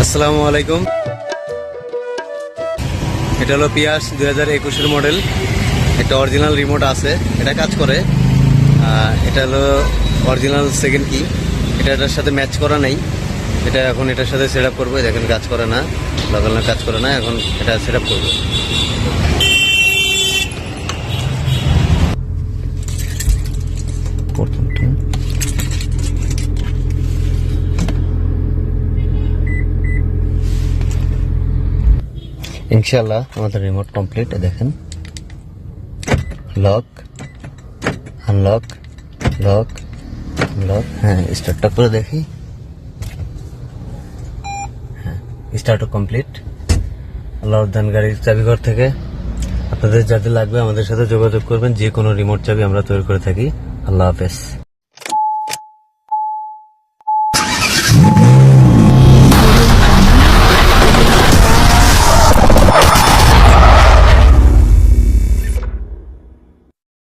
আসসালামু আলাইকুম। এটা হলো পিয়াস 2021-এর মডেল। একটা অরিজিনাল রিমোট আছে, এটা কাজ করে। এটা হলো অরিজিনাল সেকেন্ড কি, এটা এটার সাথে ম্যাচ করা নেই। এটা এখন এটার সাথে সেট আপ করবো। দেখেন কাজ করে না, লাগানো কাজ করে না। এখন এটা সেট আপ করবো। ইনশাআল্লাহ আমাদের রিমোট কমপ্লিট। দেখেন লক, আনলক, লক, লক। হ্যাঁ, স্টার্টটা করে দেখি। হ্যাঁ, স্টার্টও কমপ্লিট। আল্লাহ উদ্যান গাড়ির চাবিঘর থেকে। আপনাদের যাদের লাগবে আমাদের সাথে যোগাযোগ করবেন। যে কোনো রিমোট চাবি আমরা তৈরি করে থাকি। আল্লাহ হাফেজ।